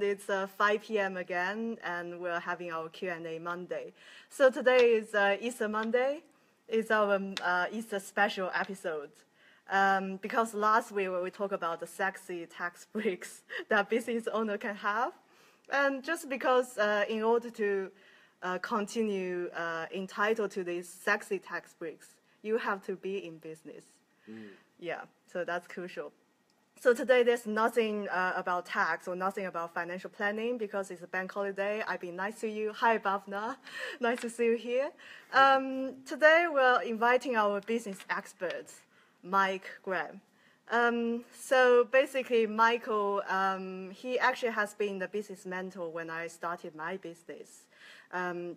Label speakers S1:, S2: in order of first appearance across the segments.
S1: It's 5 p.m. again, and we're having our Q&A Monday. So today is Easter Monday. It's our Easter special episode. Because last week we talked about the sexy tax breaks that business owner can have. And just because in order to continue entitled to these sexy tax breaks, you have to be in business. Yeah, so that's crucial. So today there's nothing about tax or nothing about financial planning because it's a bank holiday. I've been nice to you. Hi, Bhavna. Nice to see you here. Today we're inviting our business expert, Mike Graham. So basically, Michael, he actually has been the business mentor when I started my business.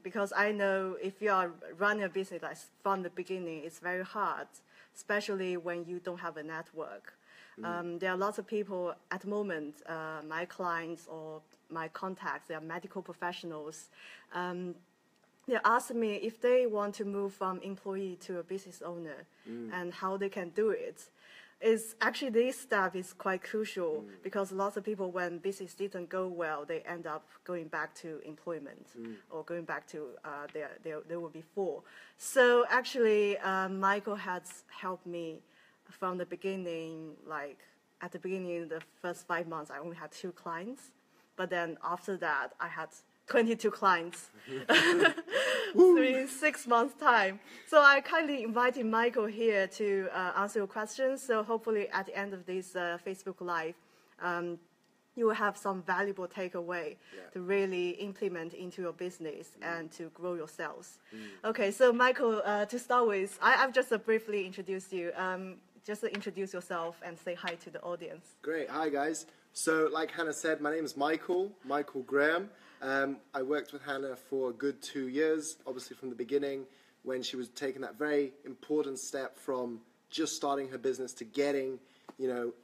S1: Because I know if you are running a business like from the beginning, it's very hard, especially when you don't have a network. There are lots of people at the moment, my clients or my contacts, they are medical professionals. They're asking me if they want to move from employee to a business owner and how they can do it. It's actually this step is quite crucial because lots of people, when business didn't go well, they end up going back to employment or going back to they were before. So actually, Michael has helped me from the beginning. Like at the beginning, the first 5 months, I only had 2 clients, but then after that, I had 22 clients in 6 months' time. So I kindly invited Michael here to answer your questions. So hopefully at the end of this Facebook Live, you will have some valuable takeaway to really implement into your business and to grow your sales. Okay, so Michael, to start with, I've just briefly introduced you. Just introduce yourself and say hi to the audience.
S2: Great. Hi, guys. So like Hannah said, my name is Michael Graham. I worked with Hannah for a good 2 years, obviously from the beginning, when she was taking that very important step from just starting her business to getting,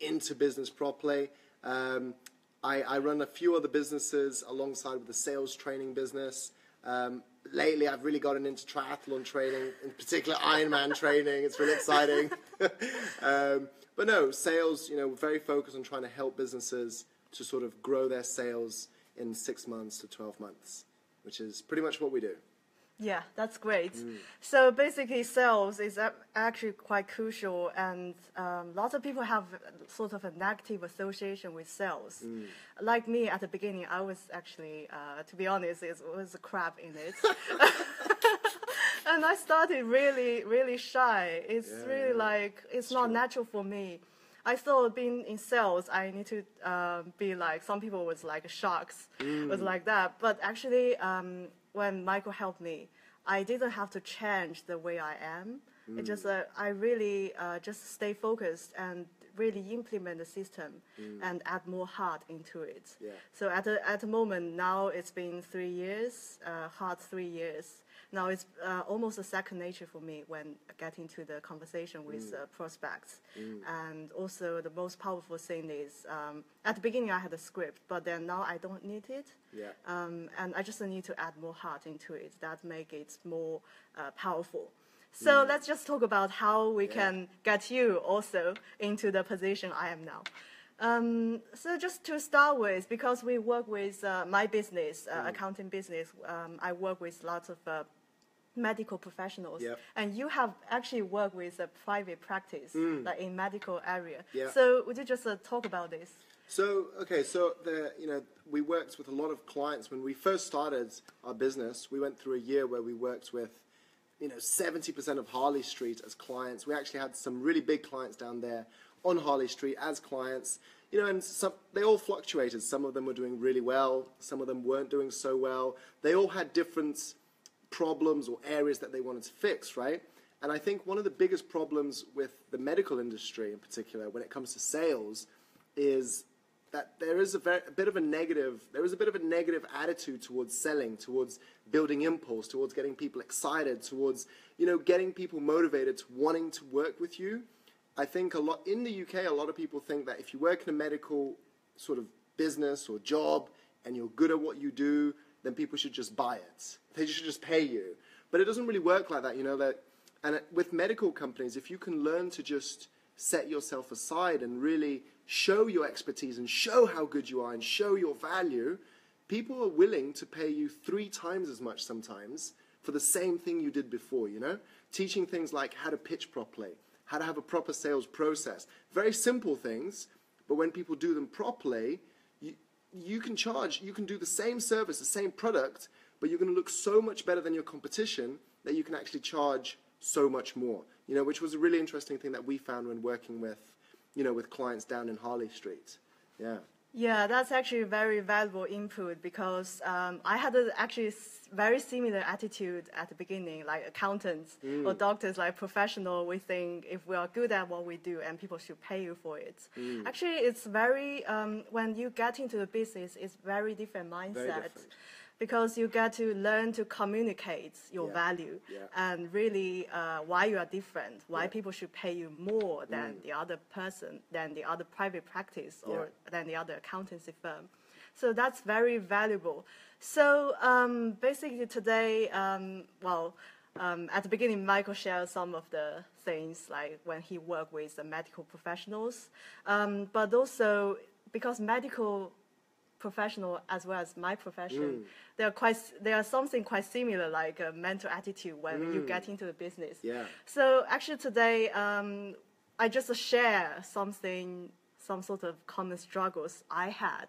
S2: into business properly. I run a few other businesses alongside with the sales training business. Lately, I've really gotten into triathlon training, in particular Ironman training. It's really exciting. But no, sales, we're very focused on trying to help businesses to sort of grow their sales in 6 months to 12 months, which is pretty much what we do.
S1: Yeah, that's great. So basically, sales is actually quite crucial, and lots of people have sort of a negative association with sales. Like me, at the beginning, I was actually, to be honest, it was a crap in it. And I started really, really shy. It's really like, it's not natural for me. I thought being in sales, I need to be like, some people was like sharks, was like that. But actually, when Michael helped me, I didn't have to change the way I am. It just, I really just stay focused and really implement the system and add more heart into it. So at the moment, now it's been 3 years, hard 3 years. Now it's almost a second nature for me when getting to the conversation with prospects. And also the most powerful thing is, at the beginning I had a script, but then now I don't need it. And I just need to add more heart into it. That make it more powerful. So let's just talk about how we can get you also into the position I am now. So just to start with, because we work with my business, accounting business, I work with lots of medical professionals, and you have actually worked with a private practice, like in medical area. So would you just talk about this?
S2: So we worked with a lot of clients when we first started our business. We went through a year where we worked with 70% of Harley Street as clients. We actually had some really big clients down there on Harley Street as clients. And they all fluctuated. Some of them were doing really well. Some of them weren't doing so well. They all had different problems or areas that they wanted to fix, right? And I think one of the biggest problems with the medical industry in particular, when it comes to sales, is that there is a bit of a negative attitude towards selling, towards building impulse, towards getting people excited, towards getting people motivated to wanting to work with you. I think a lot in the UK, a lot of people think that if you work in a medical sort of business or job and you're good at what you do, then people should just buy it. They should just pay you. But it doesn't really work like that, And with medical companies, if you can learn to just set yourself aside and really show your expertise and show how good you are and show your value, people are willing to pay you 3 times as much sometimes for the same thing you did before, you know? Teaching things like how to pitch properly, how to have a proper sales process. Very simple things, but when people do them properly, you can charge, you can do the same service, the same product, but you're going to look so much better than your competition that you can actually charge so much more, you know, which was a really interesting thing that we found when working with, you know, with clients down in Harley Street. Yeah.
S1: Yeah, that's actually very valuable input because I had a actually very similar attitude at the beginning, like accountants or doctors, like professional. We think if we are good at what we do and people should pay you for it. Actually, it's very, when you get into the business, it's very different mindset.
S2: Very different.
S1: Because you get to learn to communicate your value and really why you are different, why people should pay you more than the other person, than the other private practice or than the other accountancy firm. So that's very valuable. So basically today, at the beginning, Michael shared some of the things like when he worked with the medical professionals, but also because medical professional as well as my profession, they are something quite similar, like a mental attitude when you get into the business.
S2: Yeah.
S1: So actually today, I just share some sort of common struggles I had,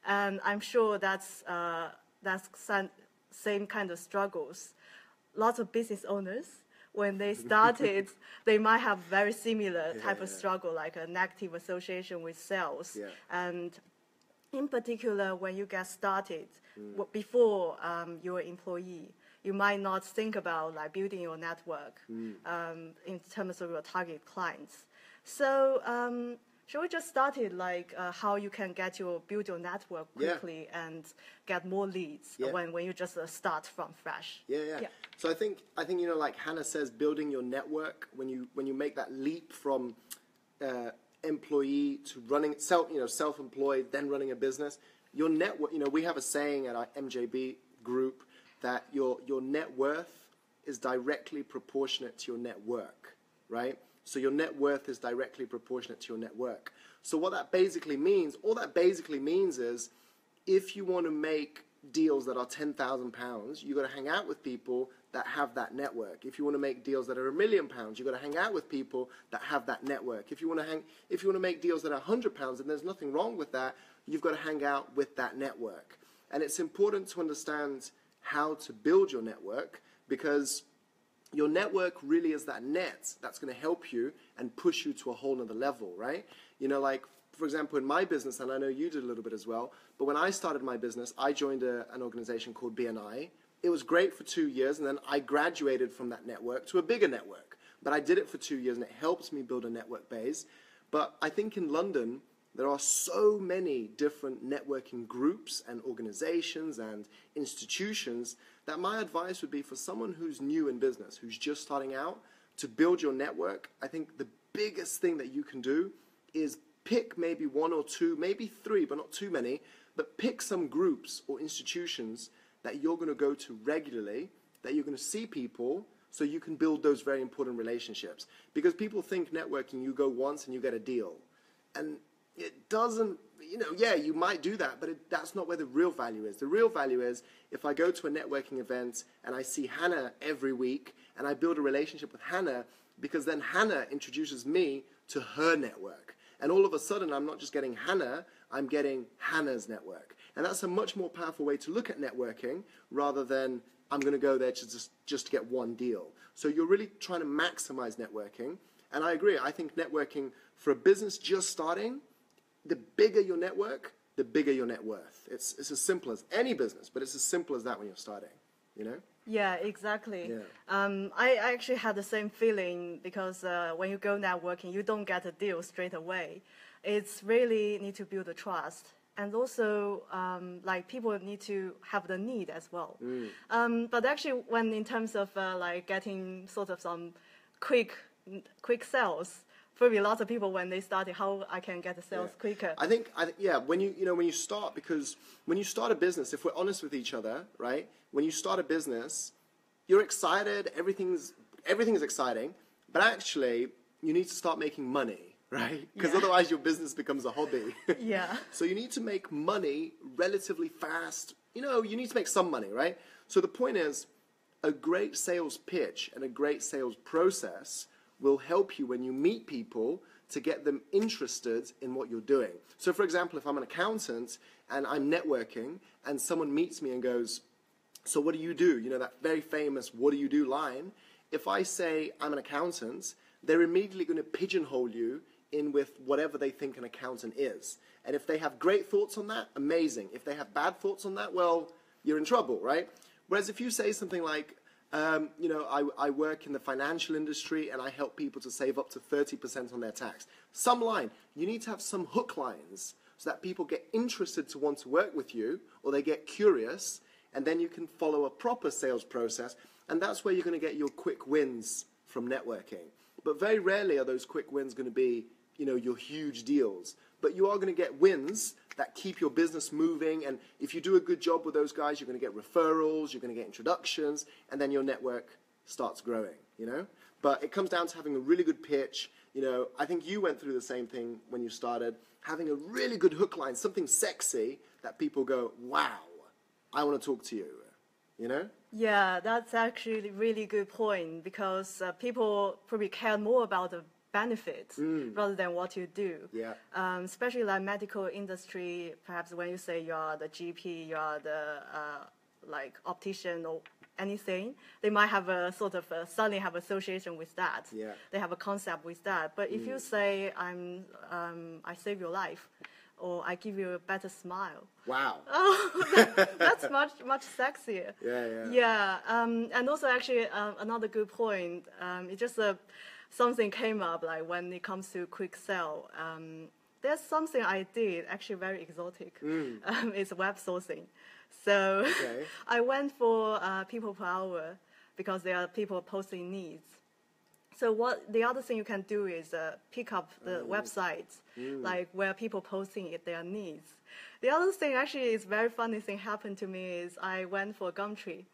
S1: and I'm sure that's same kind of struggles. Lots of business owners, when they started, they might have very similar type of struggle, like a negative association with sales, and in particular, when you get started, before you're an employee, you might not think about like building your network in terms of your target clients. So shall we just start it like how you can build your network quickly and get more leads when you just start from fresh?
S2: Yeah. So I think you know, like Hannah says, building your network when you make that leap from employee to running self-employed, then running a business, your network, you know, we have a saying at our MJB group that your net worth is directly proportionate to your network, right? So your net worth is directly proportionate to your network. So what that basically means, all that basically means is if you want to make deals that are £10,000, you've got to hang out with people that have that network. If you want to make deals that are £1 million, you've got to hang out with people that have that network. If you want to make deals that are £100, and there's nothing wrong with that, you've got to hang out with that network. And it's important to understand how to build your network, because your network really is that net that's going to help you and push you to a whole nother level, right? You know, like, for example, in my business, and I know you did a little bit as well, but when I started my business, I joined an organization called BNI. It was great for 2 years, and then I graduated from that network to a bigger network. But I did it for 2 years, and it helped me build a network base. But I think in London, there are so many different networking groups and organizations and institutions that my advice would be for someone who's new in business, who's just starting out, to build your network. I think the biggest thing that you can do is pick maybe 1 or 2, maybe 3, but not too many, but pick some groups or institutions that you're going to go to regularly, that you're going to see people, so you can build those very important relationships. Because people think networking, you go once and you get a deal. And it doesn't, you know, yeah, you might do that, but that's not where the real value is. The real value is if I go to a networking event and I see Hannah every week and I build a relationship with Hannah, because then Hannah introduces me to her network. And all of a sudden, I'm not just getting Hannah, I'm getting Hannah's network. And that's a much more powerful way to look at networking rather than I'm going to go there to just to get one deal. So you're really trying to maximize networking. And I agree. I think networking for a business just starting, the bigger your network, the bigger your net worth. It's as simple as any business, but it's as simple as that when you're starting, you know?
S1: Yeah, exactly.
S2: Yeah.
S1: I actually had the same feeling because when you go networking, you don't get a deal straight away. It's really need to build a trust. And also, like, people need to have the need as well. But actually, when in terms of like getting sort of some quick sales, probably lots of people when they started, how I can get the sales quicker.
S2: I think when you start, because when you start a business, if we're honest with each other, right? When you start a business, you're excited, everything is exciting, but actually you need to start making money, right? Because
S1: Yeah.
S2: otherwise your business becomes a hobby.
S1: Yeah.
S2: So you need to make money relatively fast. You know, you need to make some money, right? So the point is, a great sales pitch and a great sales process will help you when you meet people to get them interested in what you're doing. So for example, if I'm an accountant and I'm networking and someone meets me and goes, so what do you do? You know, that very famous "what do you do" line. If I say I'm an accountant, they're immediately going to pigeonhole you in with whatever they think an accountant is. And if they have great thoughts on that, amazing. If they have bad thoughts on that, well, you're in trouble, right? Whereas if you say something like, you know, I work in the financial industry and I help people to save up to 30% on their tax. Some line. You need to have some hook lines so that people get interested to want to work with you, or they get curious, and then you can follow a proper sales process. And that's where you're going to get your quick wins from networking. But very rarely are those quick wins going to be, you know, your huge deals. But you are going to get wins that keep your business moving. And if you do a good job with those guys, you're going to get referrals, you're going to get introductions, and then your network starts growing, you know? But it comes down to having a really good pitch. You know, I think you went through the same thing when you started, having a really good hook line, something sexy that people go, wow, I want to talk to you, you know?
S1: Yeah, that's actually a really good point, because people probably care more about the benefits rather than what you do.
S2: Yeah.
S1: Especially like medical industry, perhaps when you say you are the GP, you are the like optician or anything, they might have a sort of suddenly have association with that.
S2: Yeah.
S1: They have a concept with that. But if you say I save your life, or I give you a better smile.
S2: Wow.
S1: Oh, that's much sexier.
S2: Yeah.
S1: Yeah, and also actually another good point. It's just something came up like when it comes to quick sell. There's something I did actually very exotic. It's web sourcing. So
S2: Okay.
S1: I went for people per hour because there are people posting needs. So what the other thing you can do is pick up the websites like where people posting their needs. The other thing actually is very funny thing happened to me is I went for Gumtree,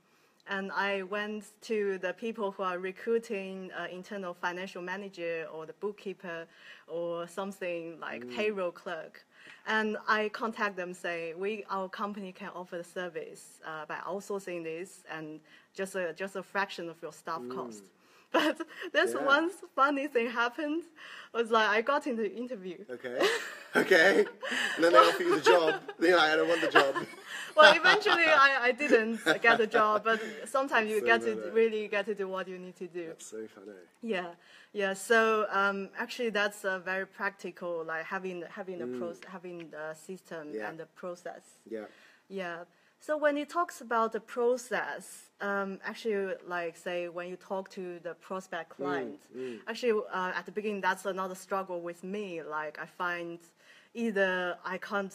S1: and I went to the people who are recruiting internal financial manager or the bookkeeper or something like payroll clerk. And I contact them, say, our company can offer the service by outsourcing this and just a fraction of your staff cost. But there's one funny thing happened. Was like I got into the interview.
S2: Okay. And then they offer you the job. Then I don't want the job.
S1: Well, eventually I didn't get the job, but sometimes you
S2: So
S1: really get to do what you need to do.
S2: That's so funny.
S1: Yeah. So actually, that's very practical, like having the system and the process. Yeah. So when it talks about the process, actually, like say when you talk to the prospect client, actually at the beginning that's another struggle with me. Like I find either I can't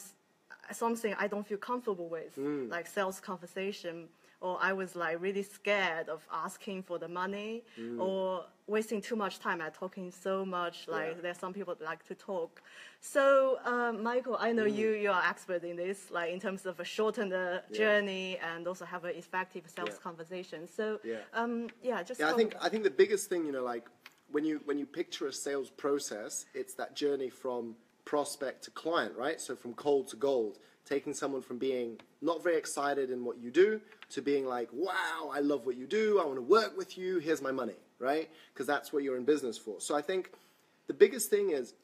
S1: something I don't feel comfortable with, like sales conversation, or I was like really scared of asking for the money or wasting too much time at talking so much. Like there's some people that like to talk. So Michael, I know you are expert in this, like in terms of shorten the journey and also have an effective sales conversation. So
S2: I think the biggest thing, you know, like when you picture a sales process, it's that journey from prospect to client, right? So from cold to gold, taking someone from being not very excited in what you do to being like, wow, I love what you do, I want to work with you, here's my money, right? Because that's what you're in business for. So I think the biggest thing is,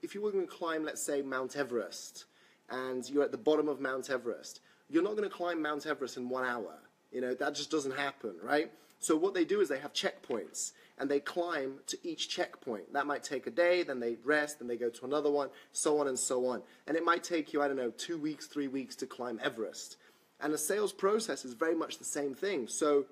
S2: if you were going to climb, let's say, Mount Everest, and you're at the bottom of Mount Everest, you're not going to climb Mount Everest in 1 hour. You know, that just doesn't happen, right? So what they do is they have checkpoints, and they climb to each checkpoint. That might take a day, then they rest, then they go to another one, so on and so on. And it might take you, 2 weeks, 3 weeks to climb Everest. And the sales process is very much the same thing. So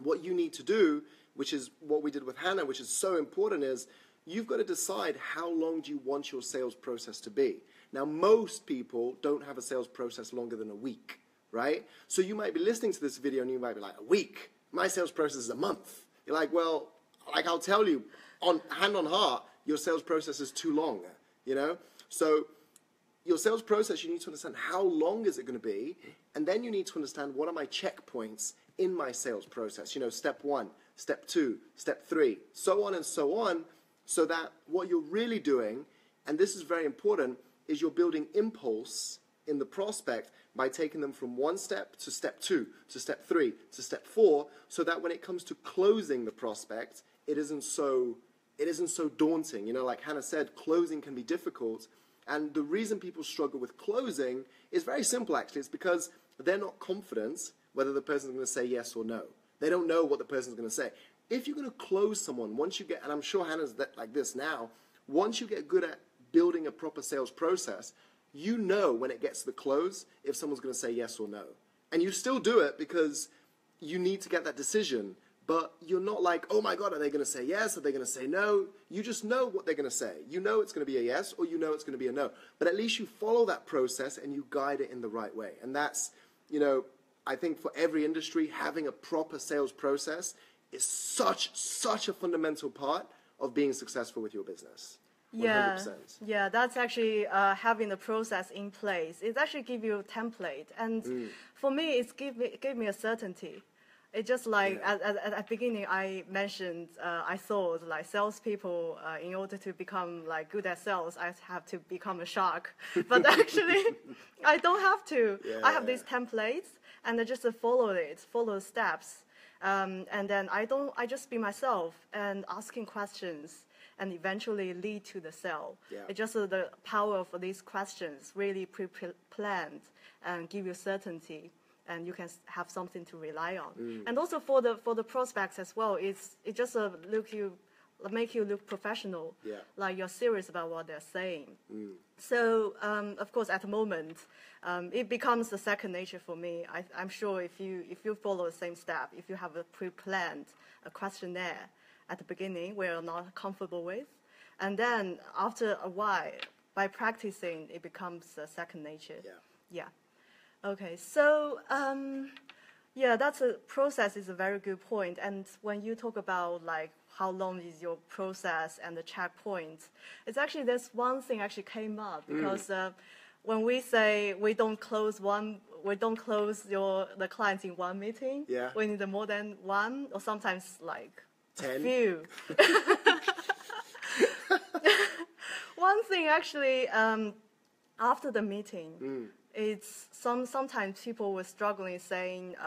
S2: what you need to do, which is what we did with Hannah, which is so important, is you've got to decide how long do you want your sales process to be. Now, most people don't have a sales process longer than a week, right? So you might be listening to this video and you might be like, a week? My sales process is a month. You're like, well, like I'll tell you, hand on heart, your sales process is too long, you know? So your sales process, you need to understand how long is it going to be, and then you need to understand what are my checkpoints in my sales process. You know, step 1, step 2, step 3, so on and so on. so that what you're really doing, and this is very important, is you're building impulse in the prospect by taking them from one step to step 2, to step 3, to step 4, so that when it comes to closing the prospect, it isn't so daunting. You know, like Hannah said, closing can be difficult. And the reason people struggle with closing is very simple, actually. It's because they're not confident whether the person's going to say yes or no. They don't know what the person's going to say. If you're going to close someone, once you get, and I'm sure Hannah's like this now, once you get good at building a proper sales process, you know when it gets to the close if someone's going to say yes or no. And you still do it because you need to get that decision. But you're not like, oh my God, are they going to say yes? Are they going to say no? You just know what they're going to say. You know it's going to be a yes, or you know it's going to be a no. But at least you follow that process and you guide it in the right way. And that's, you know, I think for every industry, having a proper sales process is such a fundamental part of being successful with your business. 100%.
S1: Yeah, that's actually having the process in place. It actually gives you a template. And for me, it's gave me a certainty. It's just like at the beginning I mentioned, I thought like salespeople, in order to become like good at sales, I have to become a shark. But actually, I don't have to. I have these templates, and I just follow the steps, and then I just be myself and asking questions, and eventually lead to the sale. It's just the power of these questions really pre-planned and give you certainty. And you can have something to rely on. And also for the prospects as well, it just make you look professional, like you're serious about what they're saying. So of course at the moment, it becomes the second nature for me. I'm sure if you follow the same step, if you have a pre-planned a questionnaire at the beginning where you're not comfortable with, and then after a while, by practicing, it becomes a second nature. Okay, so that's a process is a very good point. And when you talk about like how long is your process and the checkpoint, it's actually there's one thing actually came up because when we say we don't close the clients in one meeting, we need more than one or sometimes like
S2: 10.
S1: A few. One thing actually after the meeting. It's sometimes people were struggling saying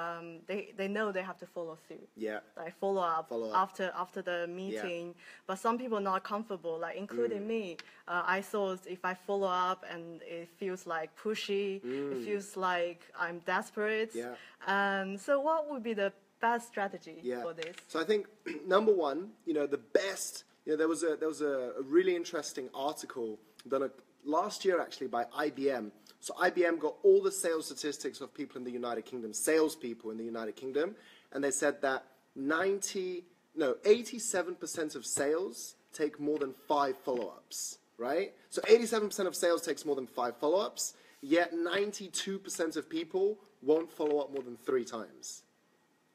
S1: they know they have to follow through. Like follow up. After the meeting. But some people are not comfortable, like including me. I thought if I follow up and it feels like pushy, it feels like I'm desperate. So what would be the best strategy for this?
S2: So I think number one, you know, the best. You know, there was a really interesting article done last year actually by IBM. So IBM got all the sales statistics of people in the United Kingdom, salespeople in the United Kingdom, and they said that 87% of sales take more than 5 follow-ups, right? So 87% of sales takes more than 5 follow-ups, yet 92% of people won't follow up more than 3 times.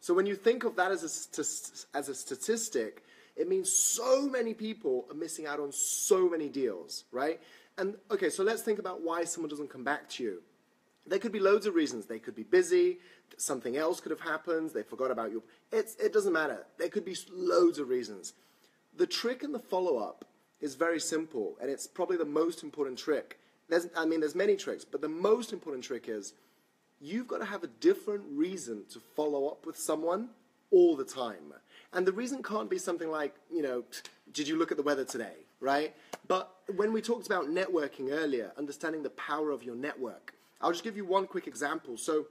S2: So when you think of that as a statistic, it means so many people are missing out on so many deals, right? And, okay, so let's think about why someone doesn't come back to you. There could be loads of reasons. They could be busy. Something else could have happened. They forgot about you. It doesn't matter. There could be loads of reasons. The trick in the follow-up is very simple, and it's probably the most important trick. There's many tricks, but the most important trick is you've got to have a different reason to follow up with someone all the time. And the reason can't be something like, you know, did you look at the weather today, right? But when we talked about networking earlier, understanding the power of your network, I'll just give you one quick example. So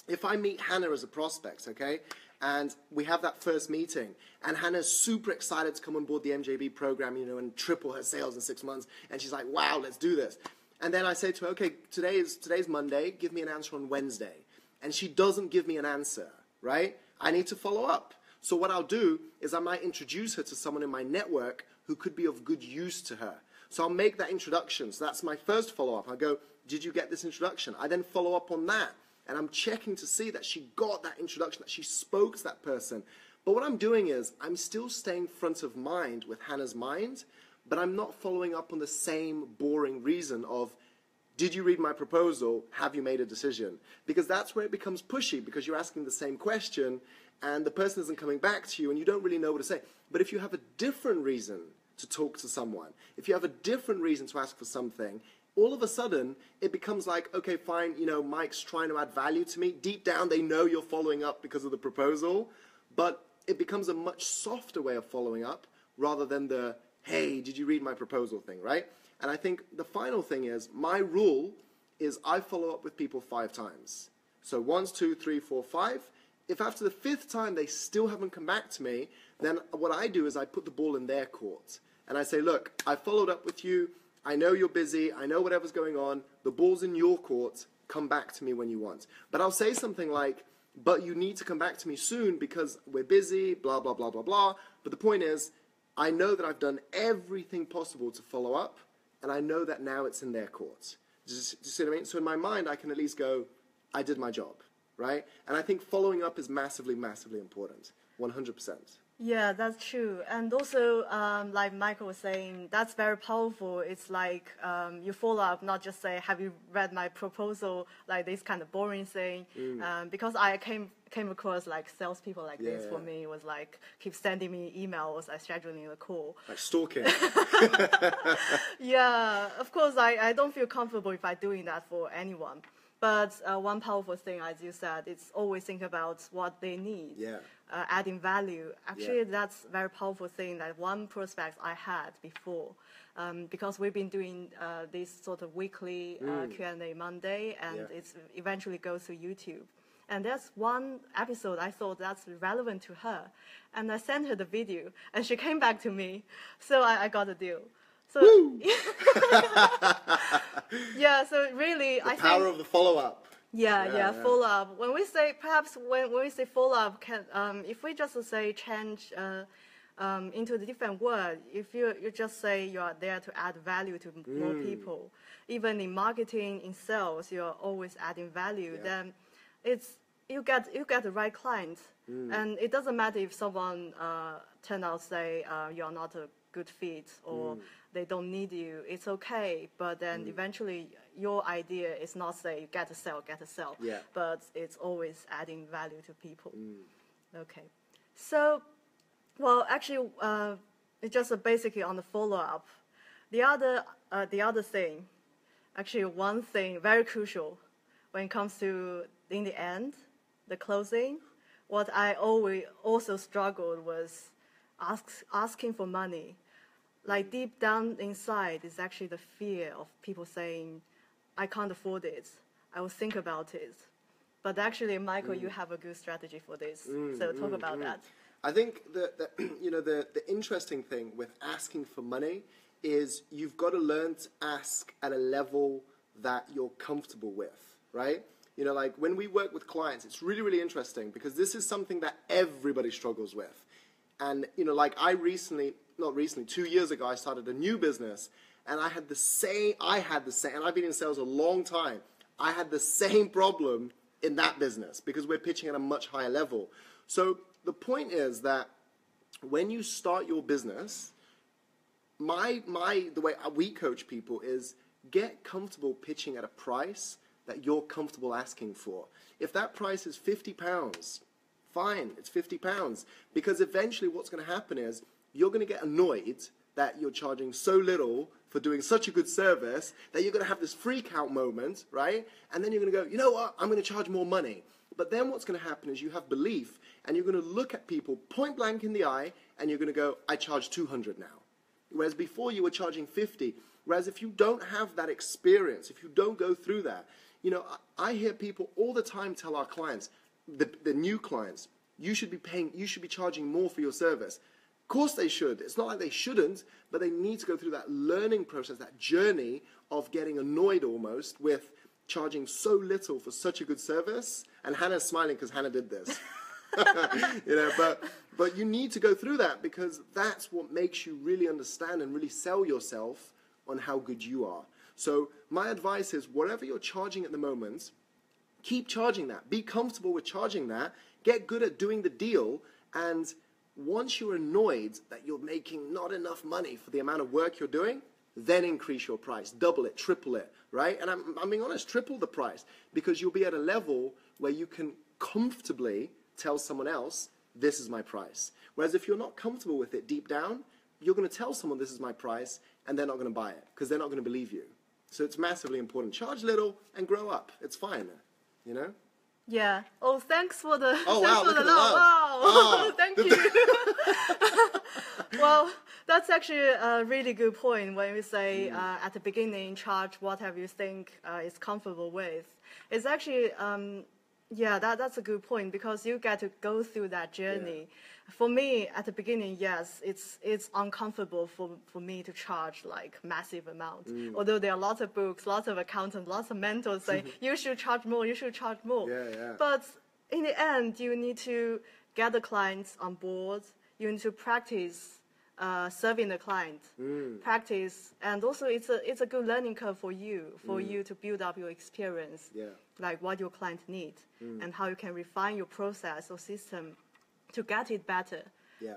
S2: if I meet Hannah as a prospect, okay, and we have that first meeting, and Hannah's super excited to come on board the MJB program, you know, and triple her sales in 6 months, and she's like, wow, let's do this. And then I say to her, okay, today's Monday, give me an answer on Wednesday. And she doesn't give me an answer, right? I need to follow up. So what I'll do is I might introduce her to someone in my network who could be of good use to her. So I'll make that introduction. So that's my first follow-up. I go, did you get this introduction? I then follow up on that. And I'm checking to see that she got that introduction, that she spoke to that person. But what I'm doing is I'm still staying front of mind with Hannah's mind, but I'm not following up on the same boring reason of, did you read my proposal? Have you made a decision? Because that's where it becomes pushy, because you're asking the same question and the person isn't coming back to you and you don't really know what to say. But if you have a different reason to talk to someone, if you have a different reason to ask for something, all of a sudden, it becomes like, okay, fine, Mike's trying to add value to me. Deep down, they know you're following up because of the proposal, but it becomes a much softer way of following up rather than the, hey, did you read my proposal thing, right? And I think the final thing is, my rule is I follow up with people 5 times. So 1, 2, 3, 4, 5. If after the 5th time they still haven't come back to me, then what I do is I put the ball in their court. And I say, look, I followed up with you. I know you're busy. I know whatever's going on. The ball's in your court. Come back to me when you want. But I'll say something like, but you need to come back to me soon because we're busy, blah, blah, blah, blah, blah. But the point is, I know that I've done everything possible to follow up, and I know that now it's in their court. Do you see what I mean? So in my mind, I can at least go, I did my job, right? And I think following up is massively, massively important, 100%.
S1: Yeah, that's true. And also, like Michael was saying, that's very powerful. It's like you follow up, not just say, have you read my proposal, like this kind of boring thing. Because I came across like salespeople like this for me. It was like, keep sending me emails, like scheduling a call.
S2: Like stalking.
S1: Yeah, of course, I don't feel comfortable if I'm doing that for anyone. But one powerful thing, as you said, it's always think about what they need.
S2: Yeah.
S1: Adding value. Actually, that's a very powerful thing that one prospect I had before. Because we've been doing this sort of weekly Q&A Monday, and it's eventually goes to YouTube. And there's one episode I thought that's relevant to her. And I sent her the video, and she came back to me. So I got a deal. So, yeah, so really,
S2: I think... The power of the follow-up.
S1: Yeah, follow-up. When we say, perhaps when we say follow-up, if we just say change into the different word, if you just say you are there to add value to more people, even in marketing, in sales, you're always adding value, then you get the right client. And it doesn't matter if someone turn out say you're not a good fit or they don't need you, it's okay. But then eventually your idea is not say get to sell, but it's always adding value to people. Okay. So, well, actually, it's just basically on the follow-up. The other thing, actually one thing very crucial when it comes to, in the end, the closing, what I always also struggled was asking for money. Like deep down inside is actually the fear of people saying, I can't afford it. I will think about it. But actually, Michael, you have a good strategy for this. So talk about that.
S2: I think that the interesting thing with asking for money is you've got to learn to ask at a level that you're comfortable with, right? Like when we work with clients, it's really, really interesting because this is something that everybody struggles with. And, like not recently, 2 years ago, I started a new business and I had the same, and I've been in sales a long time. I had the same problem in that business because we're pitching at a much higher level. So the point is that when you start your business, the way we coach people is get comfortable pitching at a price that you're comfortable asking for. If that price is £50, fine, it's £50. Because eventually what's going to happen is you're going to get annoyed that you're charging so little for doing such a good service that you're going to have this freak out moment, right? And then you're going to go, you know what, I'm going to charge more money. But then what's going to happen is you have belief and you're going to look at people point blank in the eye and you're going to go, I charge 200 now. Whereas before you were charging 50. Whereas if you don't have that experience, if you don't go through that, I hear people all the time tell our clients, the new clients, you should be charging more for your service. Of course they should. It's not like they shouldn't, but they need to go through that learning process, that journey of getting annoyed almost with charging so little for such a good service. And Hannah's smiling because Hannah did this. But you need to go through that because that's what makes you really understand and really sell yourself on how good you are. So my advice is whatever you're charging at the moment, keep charging that. Be comfortable with charging that. Get good at doing the deal. And once you're annoyed that you're making not enough money for the amount of work you're doing, then increase your price. Double it, triple it, right? And I'm being honest, triple the price because you'll be at a level where you can comfortably tell someone else, this is my price. Whereas if you're not comfortable with it deep down, you're going to tell someone this is my price, and they're not going to buy it because they're not going to believe you. So it's massively important. Charge little and grow up. It's fine, you know?
S1: Yeah. Oh, thanks for the
S2: Oh,
S1: thanks
S2: wow,
S1: for
S2: look
S1: the
S2: at the
S1: love.
S2: love.
S1: Wow. Thank you. Well, that's actually a really good point when we say at the beginning, charge whatever you think is comfortable with. It's actually, that's a good point because you get to go through that journey.
S2: Yeah.
S1: For me, at the beginning, yes, it's uncomfortable for me to charge like massive amount. Although there are lots of books, lots of accountants, lots of mentors saying you should charge more, you should charge more.
S2: Yeah.
S1: But in the end, you need to get the clients on board. You need to practice serving the client, practice, and also it's a good learning curve for you to build up your experience, like what your client need and how you can refine your process or system to get it better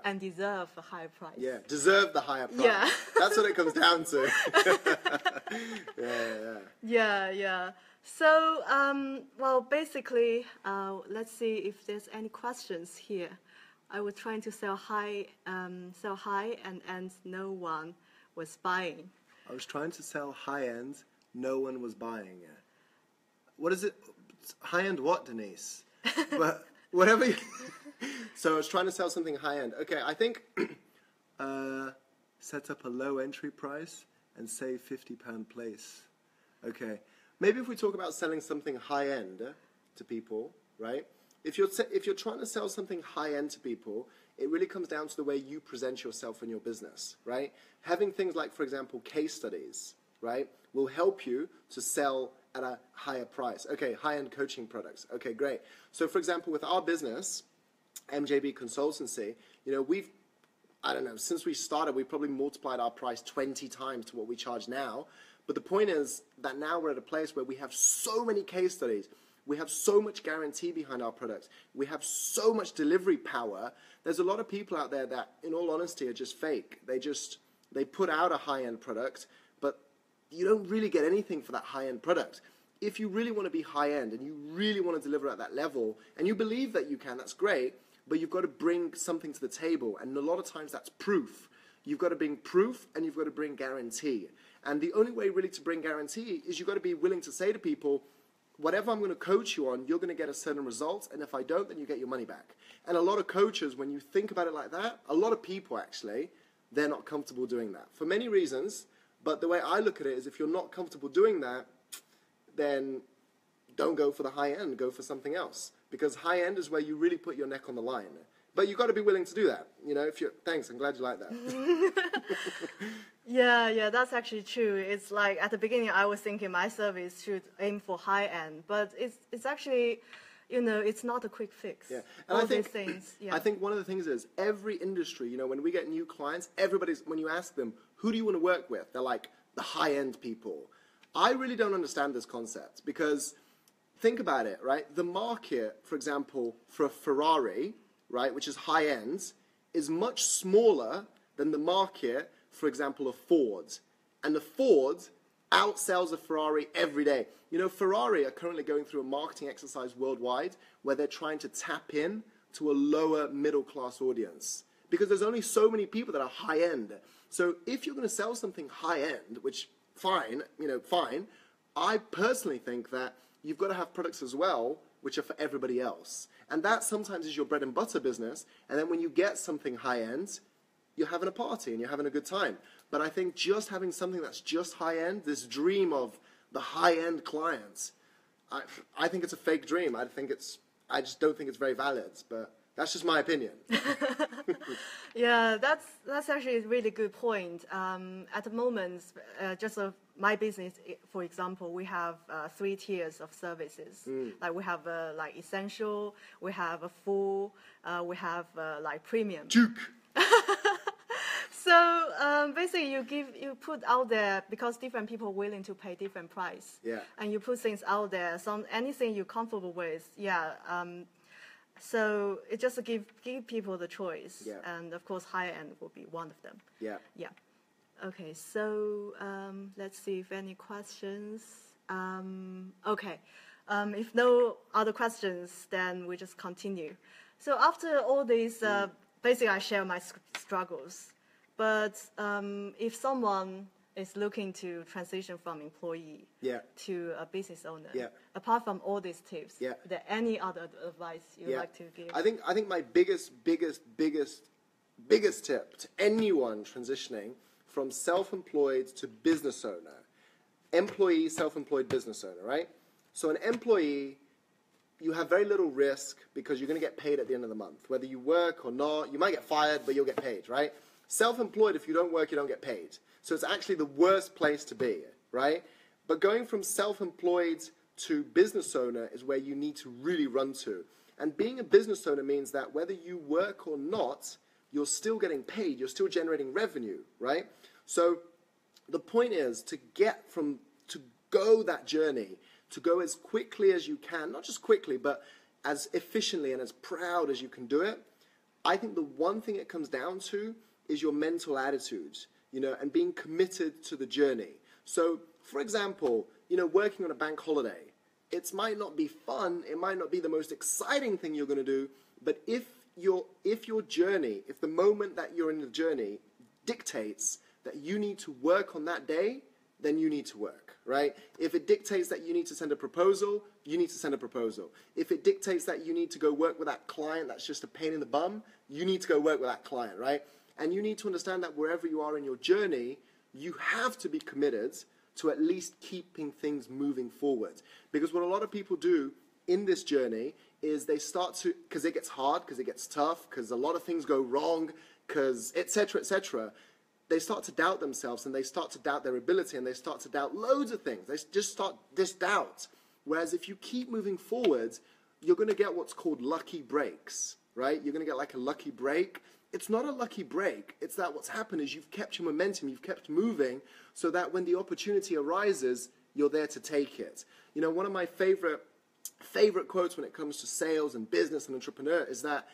S1: and deserve a higher price.
S2: Yeah, deserve the higher price.
S1: Yeah.
S2: That's what it comes down to.
S1: Yeah. So, well, basically, let's see if there's any questions here. I was trying to sell high, and no one was buying.
S2: I was trying to sell high-end, no one was buying it. What is it? High-end what, Denise? But whatever you... So I was trying to sell something high-end. Okay, I think set up a low entry price and save £50 place. Okay, maybe if we talk about selling something high-end to people, right? If you're trying to sell something high-end to people, it really comes down to the way you present yourself in your business, right? Having things like, for example, case studies, right, will help you to sell at a higher price. Okay, high-end coaching products. Okay, great. So, for example, with our business, MJB Consultancy, we've, I don't know, since we started, we've probably multiplied our price 20 times to what we charge now. But the point is that now we're at a place where we have so many case studies. We have so much guarantee behind our products. We have so much delivery power. There's a lot of people out there that, in all honesty, are just fake. They put out a high-end product, but you don't really get anything for that high-end product. If you really want to be high-end and you really want to deliver at that level, and you believe that you can, that's great, but you've got to bring something to the table. And a lot of times that's proof. You've got to bring proof and you've got to bring guarantee. And the only way really to bring guarantee is you've got to be willing to say to people, whatever I'm going to coach you on, you're going to get a certain result, and if I don't, then you get your money back. And a lot of coaches, when you think about it like that, a lot of people actually, they're not comfortable doing that for many reasons, but the way I look at it is if you're not comfortable doing that, then don't go for the high end, go for something else. Because high end is where you really put your neck on the line. But you've got to be willing to do that. Thanks, I'm glad you like that.
S1: Yeah, that's actually true. It's like at the beginning I was thinking my service should aim for high end, but it's actually, it's not a quick fix.
S2: Yeah, and
S1: all these things. Yeah.
S2: I think one of the things is every industry, when we get new clients, when you ask them, who do you want to work with? They're like, the high end people. I really don't understand this concept because think about it, right? The market, for example, for a Ferrari, right, which is high end, is much smaller than the market, for example, of Ford. And the Ford outsells a Ferrari every day. Ferrari are currently going through a marketing exercise worldwide where they're trying to tap in to a lower middle class audience because there's only so many people that are high end. So if you're going to sell something high end, which fine, fine, I personally think that you've got to have products as well which are for everybody else. And that sometimes is your bread and butter business. And then when you get something high end, you're having a party and you're having a good time. But I think just having something that's just high end, this dream of the high end clients, I think it's a fake dream. I just don't think it's very valid. But that's just my opinion.
S1: Yeah, that's actually a really good point. At the moment, my business, for example, we have 3 tiers of services. Like we have like essential, we have a full, we have like premium.
S2: Duke.
S1: So basically, you put out there because different people are willing to pay different price.
S2: Yeah.
S1: And you put things out there. Anything you're comfortable with. Yeah. So it just give people the choice.
S2: Yeah.
S1: And of course, higher end will be one of them.
S2: Yeah.
S1: Yeah. Okay. So let's see if any questions. Okay. If no other questions, then we just continue. So after all these, basically, I share my struggles. But if someone is looking to transition from employee to a business owner, apart from all these tips, is there any other advice you'd like to give?
S2: I think my biggest tip to anyone transitioning from self-employed to business owner, employee, self-employed, business owner, right? So an employee, you have very little risk because you're going to get paid at the end of the month. Whether you work or not, you might get fired, but you'll get paid, right? Self-employed, if you don't work, you don't get paid. So it's actually the worst place to be, right? But going from self-employed to business owner is where you need to really run to. And being a business owner means that whether you work or not, you're still getting paid, you're still generating revenue, right? So the point is to go that journey, to go as quickly as you can, not just quickly, but as efficiently and as proud as you can do it. I think the one thing it comes down to is your mental attitude, and being committed to the journey. So, for example, working on a bank holiday, it might not be fun, it might not be the most exciting thing you're going to do, but if your journey, if the moment that you're in the journey dictates that you need to work on that day, then you need to work, right? If it dictates that you need to send a proposal, you need to send a proposal. If it dictates that you need to go work with that client that's just a pain in the bum, you need to go work with that client, right? And you need to understand that wherever you are in your journey, you have to be committed to at least keeping things moving forward. Because what a lot of people do in this journey is they start to, because it gets hard, because it gets tough, because a lot of things go wrong, because et cetera, they start to doubt themselves and they start to doubt their ability and they start to doubt loads of things. They just start this doubt. Whereas if you keep moving forward, you're going to get what's called lucky breaks, right? You're going to get like a lucky break. It's not a lucky break. It's that what's happened is you've kept your momentum, you've kept moving, so that when the opportunity arises, you're there to take it. One of my favorite quotes when it comes to sales and business and entrepreneur is that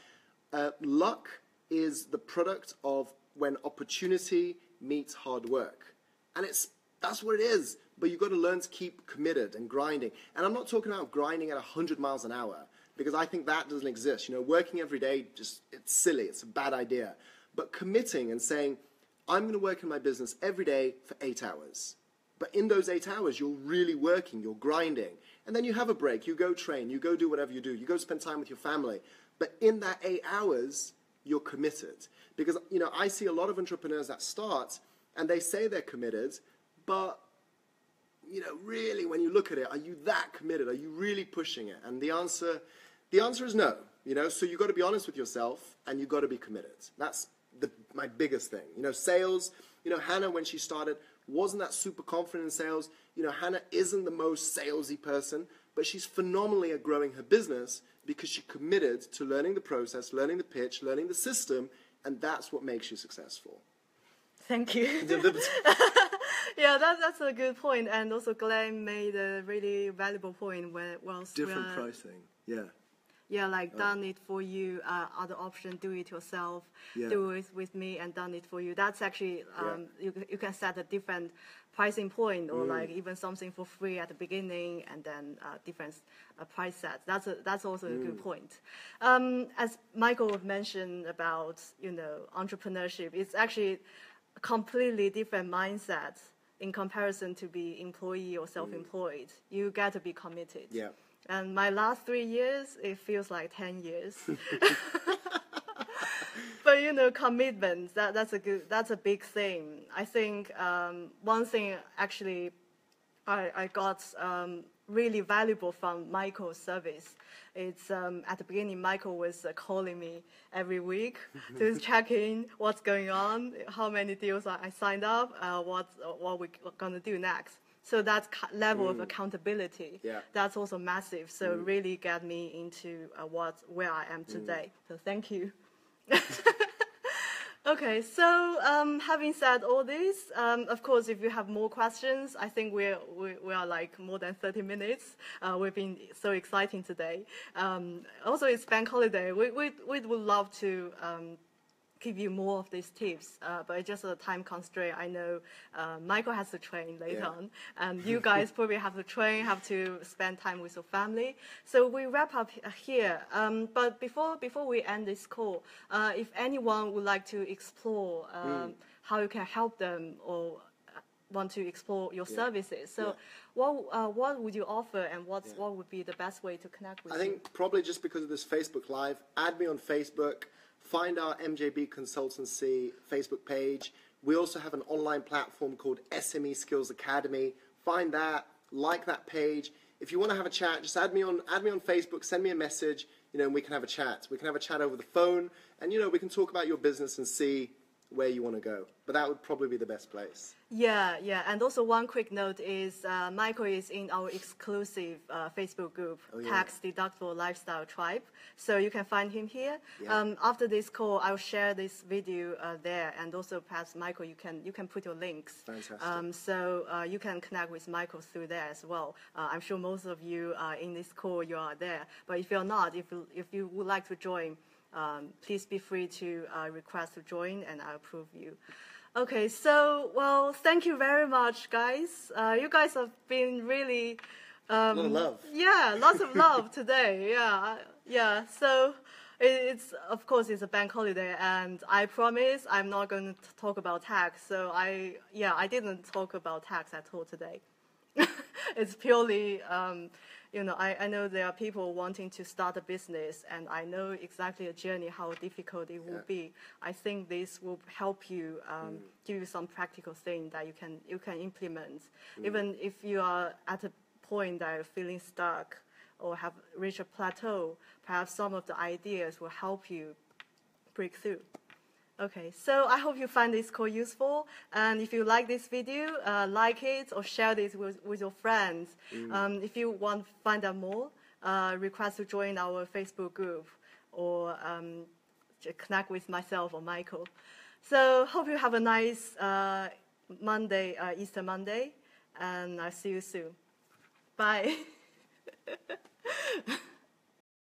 S2: luck is the product of when opportunity meets hard work. And that's what it is. But you've got to learn to keep committed and grinding. And I'm not talking about grinding at 100 miles an hour, because I think that doesn't exist. Working every day, it's silly. It's a bad idea. But committing and saying, I'm going to work in my business every day for 8 hours. But in those 8 hours, you're really working, you're grinding. And then you have a break, you go train, you go do whatever you do, you go spend time with your family. But in that 8 hours, you're committed. Because, I see a lot of entrepreneurs that start and they say they're committed, but, really when you look at it, are you that committed? Are you really pushing it? And the answer is no. So you've got to be honest with yourself and you've got to be committed. That's my biggest thing. Sales, Hannah, when she started, wasn't that super confident in sales. Hannah isn't the most salesy person, but she's phenomenally at growing her business because she committed to learning the process, learning the pitch, learning the system, and that's what makes you successful.
S1: Thank you. Yeah, that's a good point. And also Glenn made a really valuable point
S2: different pricing. Yeah.
S1: Yeah, like done it for you, other option, do it yourself, do it with me and done it for you. That's actually, you can set a different pricing point or like even something for free at the beginning and then different price sets. That's also a good point. As Michael mentioned about, entrepreneurship, it's actually a completely different mindset in comparison to be employee or self-employed. You got to be committed.
S2: Yeah.
S1: And my last 3 years, it feels like 10 years. But commitment, that's a big thing. I think one thing actually I got really valuable from Michael's service. It's at the beginning, Michael was calling me every week to check in what's going on, how many deals I signed up, what we're gonna do next. So that level of accountability, that's also massive. So really got me into where I am today. So thank you. Okay, so having said all this, of course, if you have more questions, I think we are like more than 30 minutes. We've been so exciting today. Also, it's bank holiday. We would love to give you more of these tips, but it's just a time constraint. I know Michael has to train later on, and you guys probably have to train, have to spend time with your family. So we wrap up here. But before we end this call, if anyone would like to explore how you can help them or want to explore your services, so what would you offer, and what would be the best way to connect with you?
S2: I think probably just because of this Facebook Live, add me on Facebook, find our MJB Consultancy Facebook page. We also have an online platform called SME Skills Academy. Find that, like that page. If you want to have a chat, just add me on Facebook, send me a message, and we can have a chat. We can have a chat over the phone, and, we can talk about your business and see where you want to go. But that would probably be the best place.
S1: Yeah. And also one quick note is Michael is in our exclusive Facebook group, Tax Deductible Lifestyle Tribe. So you can find him here. Yeah. After this call, I'll share this video there, and also perhaps Michael, you can put your links.
S2: Fantastic.
S1: So you can connect with Michael through there as well. I'm sure most of you in this call, you are there. But if you're not, if you would like to join, please be free to request to join, and I'll approve you. Okay, so, well, thank you very much, guys. You guys have been really...
S2: a lot of love.
S1: Yeah, lots of love today, yeah. So, of course, it's a bank holiday, and I promise I'm not going to talk about tax. So, I didn't talk about tax at all today. It's purely... I know there are people wanting to start a business, and I know exactly a journey, how difficult it will be. I think this will help you, give you some practical things that you can implement. Even if you are at a point that you're feeling stuck or have reached a plateau, perhaps some of the ideas will help you break through. Okay, so I hope you find this call useful, and if you like this video, like it or share this with your friends. If you want to find out more, request to join our Facebook group or connect with myself or Michael. So hope you have a nice Monday, Easter Monday, and I'll see you soon. Bye.